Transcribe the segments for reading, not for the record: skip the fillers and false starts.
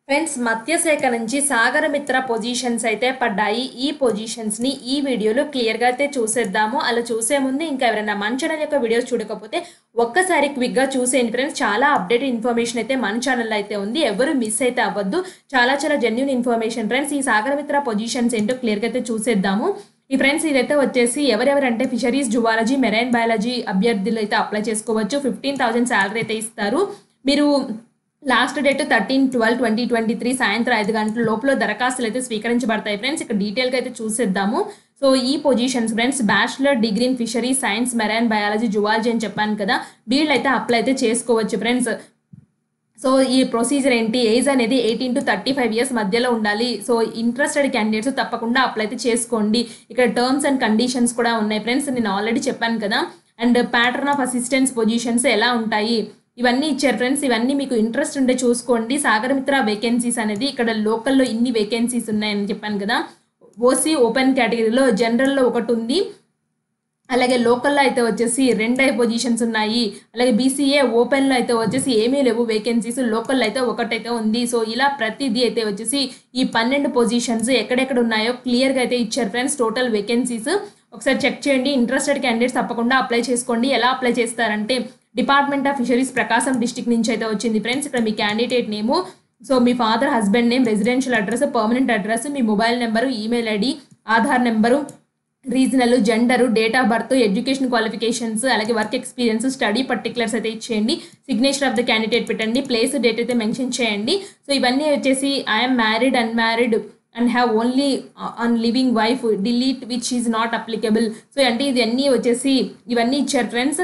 Friends మత్స్యశాఖ నుంచి సాగరమిత్ర positions అయితే పడ్డాయి. ఈ పొజిషన్స్‌ని ఈ వీడియోలో క్లియర్‌గా అయితే చూసేద్దాము. అలా చూసే ముందు ఇంకా ఎవరైనా మన ఛానల్ యొక్క వీడియోస్ చూడకపోతే ఒక్కసారి క్విక్‌గా చూసేయండి ఫ్రెండ్స్. చాలా అప్డేటెడ్ ఇన్ఫర్మేషన్ అయితే మన ఛానల్‌లో అయితే ఉంది. ఎవరు మిస్ అయితే అవ్వద్దు. చాలా చాలా జెన్యూన్ ఇన్ఫర్మేషన్ ఫ్రెండ్స్. ఈ సాగరమిత్ర పొజిషన్స్ ఏంటో క్లియర్‌గా అయితే చూసేద్దాము. ఈ ఫ్రెండ్స్ ఇదైతే వచ్చేసి ఎవరెవరంటే ఫిషరీస్, జువాలజీ, మెరైన్ బయాలజీ అభ్యర్థులు అయితే అప్లై చేసుకోవచ్చు. 15,000 సాలరీ అయితే ఇస్తారు. మీరు లాస్ట్ డేట్ 13/12/2023 సాయంత్రం 5 గంటల లోపల దరఖాస్తులు అయితే స్వీకరించబడతాయి ఫ్రెండ్స్. ఇక్కడ డీటెయిల్గా అయితే చూసేద్దాము. సో ఈ positions friends bachelor degree in fishery science, marine biology, zoology అని చెప్పాను కదా, వీళ్ళైతే అప్లై అయితే చేసుకోవచ్చు ఫ్రెండ్స్. సో ఈ ప్రొసీజర్ ఏంటి, ఏజ్ అనేది 18 to 35 ఇయర్స్ మధ్యలో ఉండాలి. సో ఇంట్రెస్టెడ్ క్యాండిడేట్స్ తప్పకుండా అప్లై అయితే చేసుకోండి. ఇక్కడ టర్మ్స్ అండ్ కండిషన్స్ కూడా ఉన్నాయి ఫ్రెండ్స్, నేను ఆల్రెడీ చెప్పాను కదా. And pattern of assistance positions ఎలా ఉంటాయి ఇవన్నీ ఇచ్చారు ఫ్రెండ్స్. ఇవన్నీ మీకు ఇంట్రెస్ట్ ఉంటే చూసుకోండి. సాగరమిత్ర వేకెన్సీస్ అనేది ఇక్కడ లోకల్లో ఇన్ని వేకెన్సీస్ ఉన్నాయని చెప్పాను కదా. ఓసీ ఓపెన్ కేటగిరీలో జనరల్లో ఒకటి ఉంది, అలాగే లోకల్లో అయితే వచ్చేసి 2 పొజిషన్స్ ఉన్నాయి. అలాగే బీసీఏ ఓపెన్లో అయితే వచ్చేసి ఏమీ లేవు వేకెన్సీస్, లోకల్లో అయితే ఒకటైతే ఉంది. సో ఇలా ప్రతిదీ అయితే వచ్చేసి ఈ 12 పొజిషన్స్ ఎక్కడెక్కడ ఉన్నాయో క్లియర్గా అయితే ఇచ్చారు ఫ్రెండ్స్. టోటల్ వేకెన్సీస్ ఒకసారి చెక్ చేయండి. ఇంట్రెస్టెడ్ క్యాండిడేట్స్ తప్పకుండా అప్లై చేసుకోండి. ఎలా అప్లై చేస్తారంటే department of fisheries Prakasam district నుంచి అయితే వచ్చింది ఫ్రెండ్స్. ఇక్కడ మీ క్యాండిడేట్ నేము, సో మీ father husband name, residential address, permanent address, మీ mobile number, email ID, Aadhaar number, regional, gender, date of birth, education qualifications, అలాగే వర్క్ ఎక్స్పీరియన్స్, స్టడీ పర్టికులర్స్ అయితే ఇచ్చేయండి. సిగ్నేచర్ ఆఫ్ ద క్యాండిడేట్ పెట్టండి. Place, date అయితే mention చేయండి. So ఇవన్నీ వచ్చేసి I'm married, unmarried and have only on living wife, delete which is not applicable. So అంటే ఇవన్నీ వచ్చేసి ఇవన్నీ ఇచ్చారు ఫ్రెండ్స్.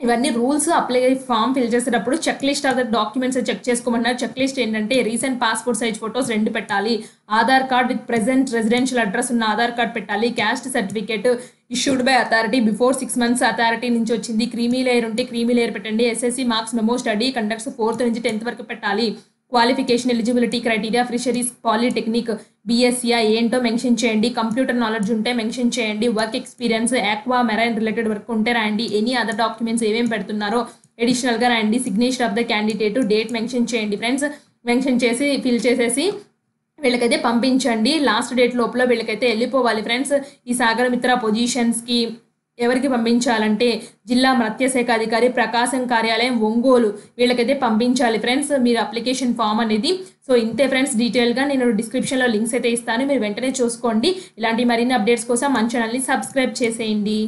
ఇవన్నీ రూల్స్. అప్లై ఫామ్ ఫిల్ చేసేటప్పుడు check list of the documents check చేసుకోమన్నారు. చెక్ లిస్ట్ ఏంటంటే రీసెంట్ పాస్పోర్ట్ సైజ్ ఫొటోస్ 2 పెట్టాలి, Aadhaar card with present residential address ఉన్న ఆధార్ కార్డ్ పెట్టాలి, caste certificate issued by authority before 6 months authority నుంచి వచ్చింది, creamy layer ఉంటే creamy layer పెట్టండి, SSC marks memo, study conducts 4th నుంచి 10th వరకు పెట్టాలి, qualification, eligibility criteria, fisheries, polytechnic, బీఎస్సీఆ ఏంటో మెన్షన్ చేయండి, కంప్యూటర్ నాలెడ్జ్ ఉంటే మెన్షన్ చేయండి, work experience, aqua marine related work ఉంటే రాయండి, ఎనీ అదర్ డాక్యుమెంట్స్ ఏమేమి పెడుతున్నారో అడిషనల్గా రాయండి, signature of the candidate, date mention చేయండి ఫ్రెండ్స్. మెన్షన్ చేసి ఫిల్ చేసేసి వీళ్ళకైతే పంపించండి. లాస్ట్ డేట్ లోపల వీళ్ళకైతే వెళ్ళిపోవాలి ఫ్రెండ్స్. ఈ సాగరమిత్ర పొజిషన్స్కి ఎవరికి పంపించాలంటే జిల్లా మత్స్యశాఖ అధికారి, ప్రకాశం కార్యాలయం, ఒంగోలు, వీళ్ళకైతే పంపించాలి ఫ్రెండ్స్ మీరు అప్లికేషన్ ఫామ్ అనేది. సో ఇంతే ఫ్రెండ్స్, డీటెయిల్గా నేను డిస్క్రిప్షన్లో లింక్స్ అయితే ఇస్తాను, మీరు వెంటనే చూసుకోండి. ఇలాంటి మరిన్ని అప్డేట్స్ కోసం మన ఛానల్ని సబ్స్క్రైబ్ చేసేయండి.